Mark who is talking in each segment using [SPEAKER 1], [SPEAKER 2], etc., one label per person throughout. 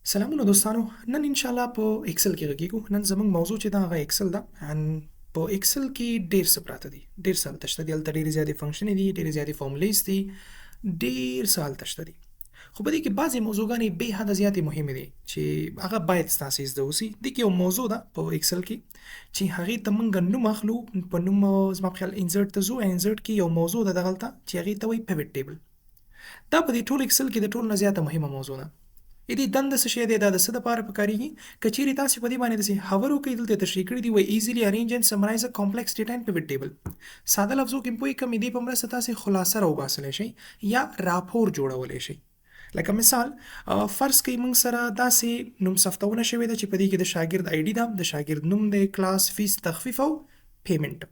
[SPEAKER 1] سلامونه دوستانو نن ان شاء الله په ایکسل کې غږیږو. نن زموږ موضوع چې دا هغه ایکسل ده ان په ایکسل کې ډیر څه پراته دي، ډیر څه هلته شته دي. هلته ډیرې زیاتې فنکشنې دي، ډیرې زیاتې فارمولیز دي، ډیر څه هلته شته دي. خو په دې کې بعضې موضوعګانې بې حده زیاتې مهمې دي چې هغه باید ستاسې زده اوسي. دې کې یو موضوع ده په ایکسل کې چې هغې ته موږ نوم اخلو. په نوم زما په خیال انزرټ ته ځو. انزرټ کې یو موضوع ده دغلته چې هغې ته وایي پیوټ ټیبل. دا په دې ټول ایکسل کې د ټولو نه زیاته مهمه موضوع ده. دې دنده څه شی دی؟ دا د څه دپاره پکارېږي؟ که چیرې تاسې په دې باندې داسې خبر وکړئ، دلته تشریح کړي دي وایي ایزیلی ارینج اینډ سمرایز ا کمپلیکس ډیټا ان پیوټ ټیبل. ساده لفظو کې پوهې کم دې په مرسته تاسې خلاصه راوباسلی شئ یا راپور جوړولی شئ. لکه مثال فرض کوي موږ سره داسې نوم ثبتونه شوې ده چې په دې کې د شاګرد آی ډي ده، د شاګرد نوم دی، کلاس، فیس، تخفیف او پیمنټ.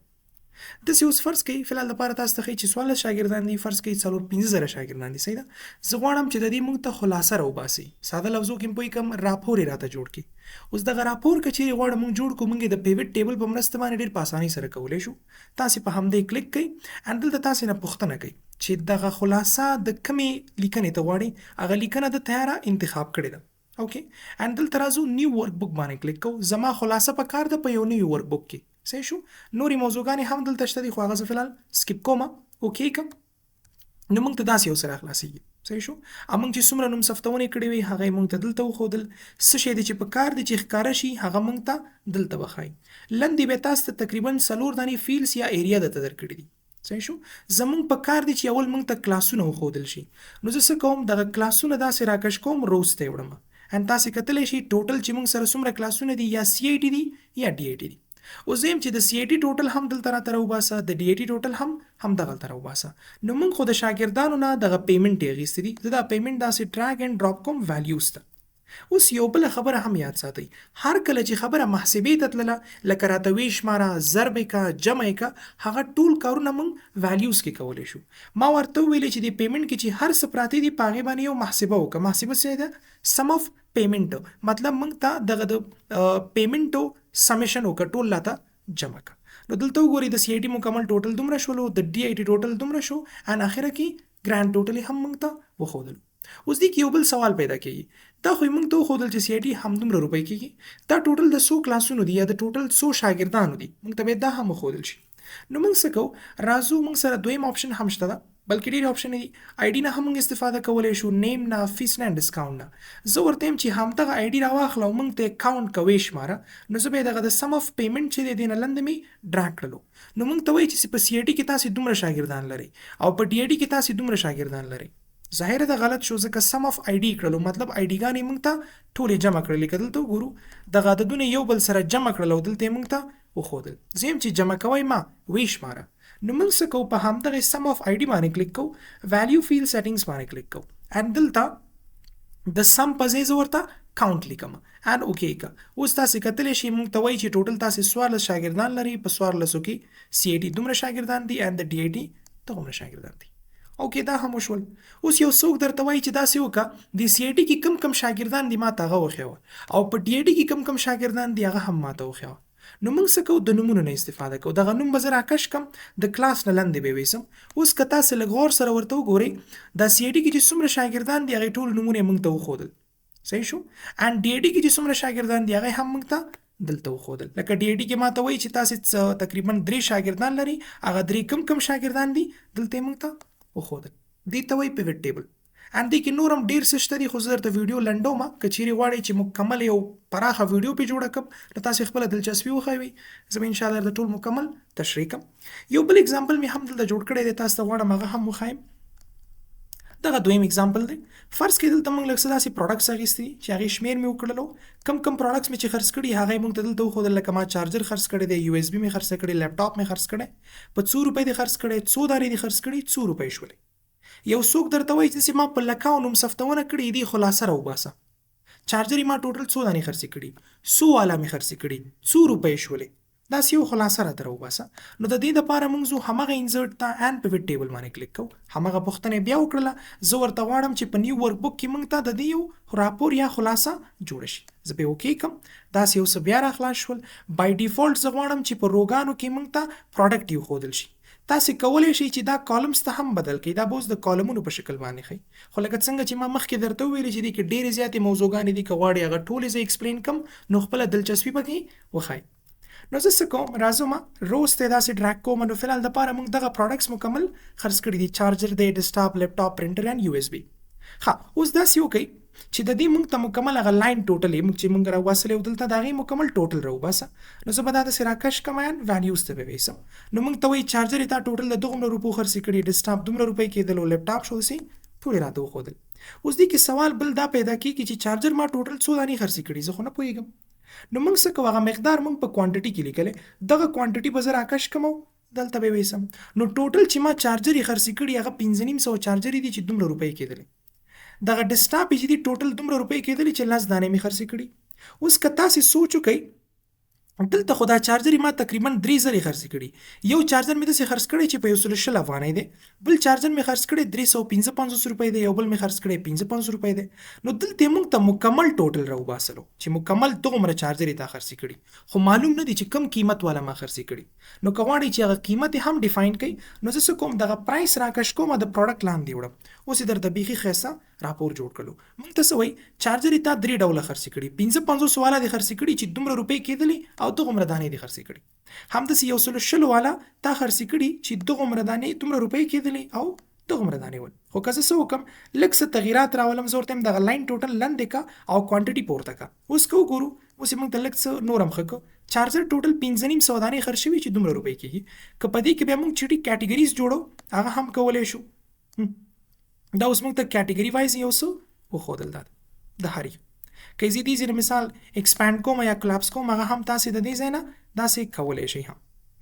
[SPEAKER 1] داسې اوس فرض کوي فلحال لپاره تاسو ته ښیي چې 14 شاګردان دي، فرض کوي 15,000 شاګردان دي. صحیح ده؟ زه غواړم چې د دې موږ ته خلاصه راوباسي. ساده لفظو کې پوهې کم راپور یې راته جوړ کړي. اوس دغه راپور که چیرې غواړو موږ جوړ کړو، موږ یې د پیوټ ټیبل په مرسته باندې ډېر په اسانۍ سره کولی شو. تاسې په همدې کلیک کوئ ان دلته تاسې نه پوښتنه کوي چې دغه خلاصه د کومې لیکنې ته غواړئ. هغه لیکنه د تیاره انتخاب کړې ده. اوکې ان دلته راځو نیو ورک بک باندې کلیک کوو. زما خلاصه په کار ده په یو نوي ورک بک کې. صحیح شو؟ نورې موضوعګانې هم دلته شته دي خو هغه زه فلحال سکیپ کومه. اوکې کم نو موږ ته داسې یو څه راخلاصېږي. صحیح شو؟ موږ چې څومره نوم ثبتونې کړې وي هغه یې موږ ته دلته وښودل. څه شی دی چې په کار دی چې ښکاره شي هغه موږ ته دلته وښایي. لاندې بیا تاسو ته تقریبا 4 دانې فیلډس یا ایریا درته درکړي دي. صحیح شو؟ زمونږ په کار دی چې اول موږ ته کلاسونه وښودل شي. نو زه څه کوم؟ دغه کلاسونه داسې راکش کوم، روز ته یې وړم. ان تاسې کتلی شئ ټوټل چې موږ سره څومره کلاسونه دي، یا سی آی ټي دي یا ډي آی ټي دي. اوس زه یم چې د سی آی ټي ټوټل هم دلته راته راوباسه، د ډي آی ټي ټوټل هم دغلته راوباسه. نو موږ خو د شاګردانو نه دغه پیمنټ یې اخیستی دي. زه دا پیمنټ داسې ډراګ اینډ ډراپ کوم ویلیوز ته. اوس یو بله خبره هم یاد ساتئ، هر کله چې خبره محاسبې ته تلله، لکه راته ویې شماره، ضرب یې که، جمع یې که، هغه ټول کارونه موږ ویلیوز کې کولی شو. ما ورته وویلې چې د پیمنټ کې چې هر څه پراته دي په هغې باندې یو محاسبه وکړه. محاسبه څه ده؟ سم اف پیمنټ. مطلب موږ ته دغه د پیمنټو سمیشن وکړه، ټول راته جمع کړه. نو دلته وګورئ د سی آی ټي مکمل ټوټل دومره شولو، د ډي آی ټي ټوټل دومره شو، ان اخره کې ګرانډ ټوټل هم موږ ته وښودلو. اوس دې کې یو بل سوال پیدا کېږي، دا خو موږ ته وښودل چې سی آی ټي همدومره روپۍ کېږي، دا ټوټل د 100 کلاسونو دي یا د ټوټل 100 شاګردانو دي، موږ ته باید دا هم وښودل شي. نو موږ څه کوو؟ راځو موږ سره دویم آپشن هم شته ده، بلکې ډېرې آپشن دي. آی ډي نه هم موږ استفاده کولی شو، نیم نه، فیس نه، ډسکاونټ نه. زه ورته یم چې همدغه آی ډي راواخله او موږ ته یې کاونټ که ویې شماره. نو زه به یې دغه د سم اف پیمنټ چې دی دې نه لاندې مې ډرا کړلو. نو موږ ته وایي چې په سی آی ټي کې تاسې دومره شاګردان لرئ او په ډي آی ټي کې تاسې دومره شاګردان لرئ. ظاهره ده غلط شو ځکه سم اف آی ډي کړلو، مطلب آی ډي ګانې موږ ته ټولې جمع کړلې. که دلته وګورو دغه عددونه یو بل سره جمع کړل او دلته یې موږ ته وښودل. زه یم چې جمع کوئ ما ویې شماره. نو موږ څه کوو؟ په همدغه سم اف آی ډي باندې کلیک کوو، ویلیو فیلډ سیټینګز باندې کلیک کوو، ان دلته د سم په ځای زه ورته کاونټ لیکم، ان اوکې که. اوس تاسې کتلی شئ موږ ته وایي چې ټوټل تاسې 14 شاګردان لرئ، په 14 کې سی آی ټي دومره شاګردان دي ان د ډي آی ټي دومره شاګردان دي. اوکې دا هم وشول. اوس یو څوک درته وایي چې داسې وکړه د سی آی ټي کې کم کم شاګردان دي ما ته هغه وښیوه، او په ډي آی ټي کې کم کم شاګردان دي هغه هم ما ته وښیوه. نو موږ څه کوو؟ د نومونو نه استفاده کوو. دغه نوم به زه راکش کم، د کلاس نه لاندې به یې ویسم. اوس که تاسې لږ غور سره ورته وګورئ، دا سی آی ټي کې چې څومره شاګردان دي هغې ټول نومونه یې موږ ته وښودل. صحیح شو؟ ان ډي آی ټي کې چې څومره شاګردان دي هغه هم موږ ته دلته وښودل. لکه ډي آی ټي کې ما ته وایي چې تاسې تقریبا 3 شاګردان لري، هغه 3 کم شاګردان دي دلته یې موږ ته وښودل. دې ته وایي پیوټ ټیبل. ان دې کې نور هم ډېر څه شته دي خو زه درته ویډیو لنډوم. که چیرې غواړئ چې مکمل یو پراخه ویډیو پې جوړه کړم نو تاسې خپله دلچسپي وښیوئ، زه به انشاءالله درته ټول مکمل تشریح کړم. یو بل اگزامپل مې هم دلته جوړ کړی دی، تاسو ته غواړم هغه هم وښایم. دغه دویم اگزامپل دی. فرض کړئ دلته موږ لږ څه داسې پروډکټس اخیستي دي چې هغې شمېر مې وکړلو. کم پروډکټس مې چې خرڅ کړي هغه یې موږ ته دلته وښودل. لکه ما چارجر خرڅ کړی دی، یو ایس بي مې خرڅ کړی، لیپټاپ مې خرڅ کړی، په 100 روپۍ دې خرڅ کړی، 100 دانې دې خرڅ کړي، 100 روپۍ شولې. یو څوک درته وایي چې ما په لکاو نوم ثبتونه کړي دي، خلاصه راوباسه. چارجر یې ما ټوټل 100 دانې خرڅې کړي، 100 والا مې خرڅې کړي، 100 روپۍ شولې. داسې یو خلاصه راته راوباسه. نو د دې دپاره موږ ځو همغه انزرټ ته ان پیوټ ټیبل باندې کلیک کوو. همغه پوښتنه بیا وکړله. زه ورته غواړم چې په نیو ورک بک کې موږ ته د دې یو راپور یا خلاصه جوړه شي. زه پې اوکې کړم. داسې یو څه بیا راخلاص شول. بای ډیفالټ زه غواړم چې په روګانو کې موږ ته پروډکټ یې وښودل شي. تاسو کولای شئ چې دا کالمز ته هم بدل کړئ. دا به اوس د کالمونو په شکل باندې ښیي. خو لکه څنګه چې ما مخکې درته وویلې چې دې کې ډېرې زیاتې موضوعګانې دي، که غواړئ هغه ټولې زه ایکسپلین کړم نو خپله دلچسپي پکې وښایي. نو زه څه کوم، راځم روز ته داسې ډراګ کوم. نو فلحال دپاره موږ دغه پروډکټس مکمل خرڅ کړي دي، چارجر دی، ډیسکټاپ، لیپټاپ، پرنټر اینډ یو اس بي. ها اوس داسې وکړئ چې د دې موږ ته مکمل هغه لاین ټوټل موږ چې موږ راوصلې و دلته د هغې مکمل ټوټل راوباسه. نو زه به دا داسې راکش کړم ویلیوز ته به ویسم. نو موږ ته وایي چارجر یې تا ټوټل د دومره روپو خرڅې کړي، ډیسکټاپ دومره روپۍ کېدل او لیپټاپ شو داسې ټولې راته وښودل. اوس دې کې سوال بل دا پیدا کېږي چې چارجر ما ټوټل څو دانې خرڅې کړي، زه خو نه پوهېږم. نو موږ څه کوو، هغه مقدار موږ په کوانټټي کې لیکلی، دغه کوانټټي به زه راکش کړم دلته به ویسم. نو ټوټل چې ما چارجر یې خرڅې کړي هغه 1500 چارجر دي چې دومره روپۍ کېدلې. دغه ډیسکټاپ چې دي ټوټل دومره روپۍ کېدلې چې 10 دانې مې خرڅې کړي. اوس که تاسې سوچ وکئ دلته خو دا چارجر ما تقریبا 3 ځلې خرڅ کړي. یو چارجر مې داسې خرڅ کړی چې په 120 افغانۍ دی، بل چارجر مې خرڅ کړی 355 روپۍ دی، یو بل مې خرڅ کړی 55 روپۍ دی. نو دلته موږ ته مکمل ټوټل راوباسلو چې مکمل دغومره چارجر یې تا خرڅ کړي، خو معلوم نه دی چې کم قیمت والا ما خرڅ کړي. نو که غواړئ چې هغه قیمت هم ډیفاین کړئ نو زه څه کوم، دغه پرایس راکش کوم، د پروډکټ لاندې وړم. اوس یې درته بیخي ښایسته راپور جوړ کړلو. موږ ته څه وایي، چارجر یې تا 3 ډوله خرڅ کړي، 55 والا دې خرڅ کړي چې دومره روپۍ کېدلې او دغومره دانې دې خرڅ کړي. همداسې 120 والا تا خرڅ کړي چې دغومره دانې دومره روپۍ کېدلې او دغومره دانې ول. خو که زه څه وکړم، لږ څه تغیرات راولم، زه ورته وایم دغه لاین ټوټل لاندې کا او کوانټټي پورته کا. اوس که وګورو، اوس یې موږ ته لږ څه نور هم ښه کړو. چارجر ټوټل 1500 دانې خرڅ شوي چې دومره روپۍ کېږي. که په دې کې بیا موږ چټي کیټګریز جوړو هغه هم کولی شو. دا اوس موږ ته کیټګري وایز یو څه وښودل، دا د هر یو که زه دې ځینې مثال ایکسپانډ کوم یا کلاپس کوم هغه هم تاسې د دې ځای نه داسې کولی شئ. هم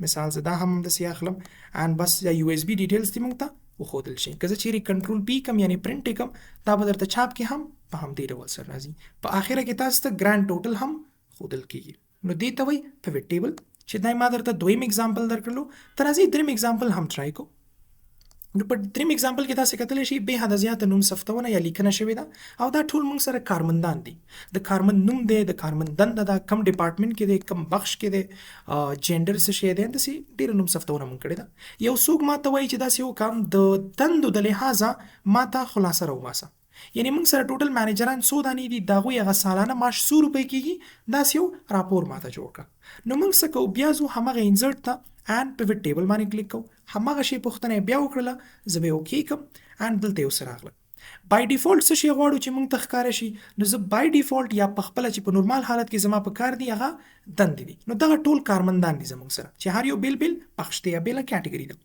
[SPEAKER 1] مثال زه دا هم همداسې اخلم ان بس یا یو اس بي ډیټیلز دې موږ ته وښودل شي. که زه چیرې کنټرول پی کم یعنې پرنټ یې کم دا به درته چاپ کې هم په همدې ډول سره راځي. په آخره کې تاسو ته ګرانډ ټوټل هم ښودل کېږي. نو دې ته وایي پیوټ ټیبل چې دا ما درته دویم اگزامپل درکړلو. ته راځئ دریم اگزامپل هم ټرای کو. نو په دریم اگزامپل کې تاسې کتلی شئ بې حده زیاته نوم ثبتونه یا لیکنه شوې ده او دا ټول موږ سره کارمندان دي. د کارمند نوم دی، د کارمند دنده ده، کم ډپارټمنټ کې دی، کم بخش کې دی، جینډر څه شی دی، همداسې ډېره نوم ثبتونه موږ کړې ده. یو څوک ما ته وایي چې داسې وکړم د دندو د لحاظه ما ته خلاصه راوباسه. یعنې موږ سره ټوټل مینیجران څو دانې دي، د هغوی هغه سالانه معاش 100 روپۍ کېږي، داسې یو راپور ما ته جوړ کړه. نو موږ څه کوو، بیا ځو همغه انزرټ ته and pivot table باندې کلیک کوو، همغه شی پوښتنه بیا وکړله، زه به اوکې کړم and دلته یو څه راغله. بای ډیفالټ څه شی غواړو چې موږ ته ښکاره شي، نو زه بای ډیفالټ یا په خپله چې په نورمال حالت کې زما په کار دي هغه دندې دي. نو دغه ټول کارمندان دي زموږ سره چې هر یو بیل بیل بخش دی یا بیله کیټګري ده.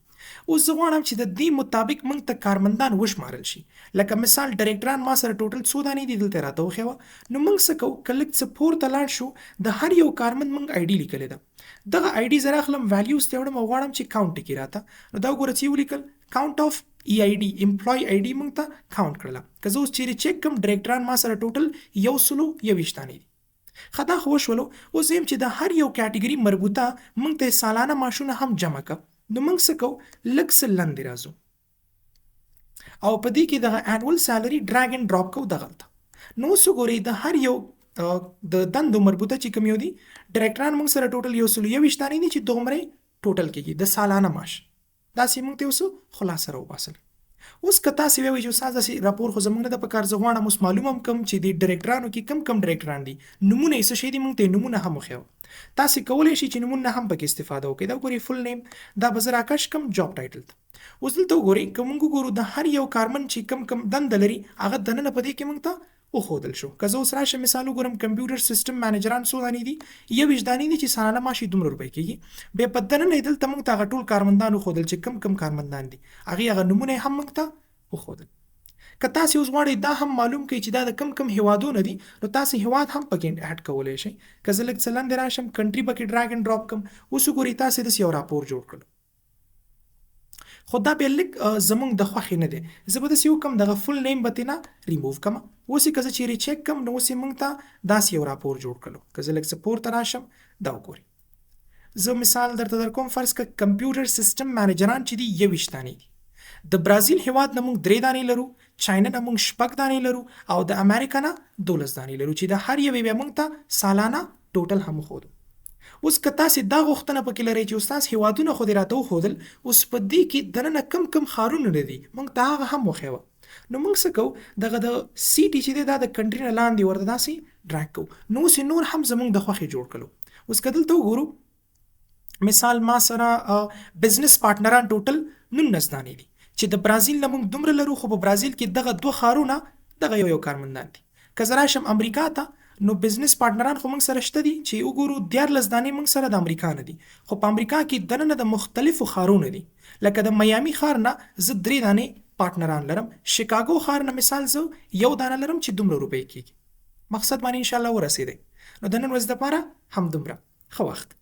[SPEAKER 1] اوس زه غواړم چې د دې مطابق موږ ته کارمندان وشمارل شي. لکه مثال ډایرکټران ما سره ټوټل څو دانې دي دلته راته وښیوه. نو موږ څه کوو، که لږ څه پورته لاړ شو، د هر یو کارمند موږ آی ډي لیکلې ده. دغه آی ډي زه راخلم ویلیوز ته وړم او غواړم چې کاونټ کې راته. نو دا وګوره چې ولیکل کاونټ اف ای آی ډي، امپلای آی ډي موږ ته کاونټ کړله. که زه اوس چیرې چیک کړم ډایرکټران ما سره ټوټل 121 دانې دي. ښه دا خو وشولو. اوس یم چې د هر یو کیټګري مربوطه موږ ته سالانه معاشونه هم جمع کړه. نو موږ څه کوو، لږ څه لاندې راځو او په دې کې دغه انول سیلري ډراګ اینډ ډراپ کوو دغلته. نو اوس وګورئ د هر یو د دندو مربوطه چې کوم یو دي، ډایرکټران موږ سره ټوټل 121 دانې دي چې دومره ټوټل کېږي د سالانه معاش. داسې موږ ته اوس خلاصه راوباسل. اوس که تاسې ووایئ چې استاد داسې راپور خو زموږ نه ده په کار، زه غواړم اوس معلوم هم کړم چې د ډایرکټرانو کې کم کم ډایرکټران دي، نومونه یې څه شی دي، موږ ته یې نومونه هم وښیوه. تاسې کولی شئ چې نومونه هم پکې استفاده وکړئ. دا وګورئ فل نیم، دا به زه راکش کړم جاب ټایټل ته. اوس دلته وګورئ که موږ وګورو د هر یو کارمند چې کم کم دنده لري هغه دننه په دې کې موږ ته وښودل شو. که زه اوس راشم مثال وګورم، کمپیوټر سیسټم مینیجران څو دانې دي، 21 دانې دي چې سالانه معاش یې دومره روپۍ کېږي. بیا په دننه یې دلته موږ ته هغه ټول کارمندان وښودل چې کم کم کارمندان دي، هغې هغه نومونه یې هم موږ ته وښودل. که تاسې اوس غواړئ دا هم معلوم کړئ چې دا د کم کم هیوادونه دي، نو تاسې هیواد هم پکې اډ کولی شئ. که زه لږ څه لاندې راشم کنټري پکې ډراګ اینډ ډراپ کړم، اوس وګورئ تاسې داسې یو راپور جوړ کړلو. خو دا بیا لږ زموږ د خوښې نه دی. زه به داسې وکړم دغه فل نیم به ترېنه ریموو کړم. اوس یې که زه چیرې چیک کړم نو اوس یې موږ ته داسې یو راپور جوړ کړلو. که زه لږ څه پورته راشم دا وګورئ. زه مثال درته در کوم، فرض کړه کمپیوټر سیسټم مینیجران چې دي 21 دانې دي. د برازیل هیواد نه موږ 3 دانې لرو، چاینا نه موږ 6 دانې لرو او د امریکا نه 12 دانې لرو چې د هر یوې بیا موږ ته سالانه ټوټل هم وښودو. اوس که تاسې دا غوښتنه پکې لرئ چې استاد هیوادونه خو دې راته وښودل، اوس په دې کې دننه کم کم ښارونه دي موږ ته هغه هم وښیوه. نو موږ څه کوو، دغه د سیټي چې دی دا د کنټري نه لاندې ورته داسې ډراګ کوو. نو اوس نور هم زموږ د خوښې جوړ کړو. اوس که دلته وګورو، مثال ما سره بزنس پارټنران ټوټل 19 دانې دي چې د برازیل نه موږ دومره لرو، خو په برازیل کې دغه 2 ښارونه دغه یو کارمندان دي. که زه راشم امریکا ته، نو بزنس پارټنران خو موږ سره شته دي چې وګورو 14 دانې موږ سره د امریکا نه دي، خو په امریکا کې دننه د مختلفو ښارونو دي. لکه د میامي ښار نه زه 3 دانې پارټنران لرم، شیکاګو ښار نه مثال زه 1 دانه لرم چې دومره روپۍ کېږي. مقصد باندې انشاءالله ورسېدی. نو د نن ورځې دپاره همدومره. ښه وخت.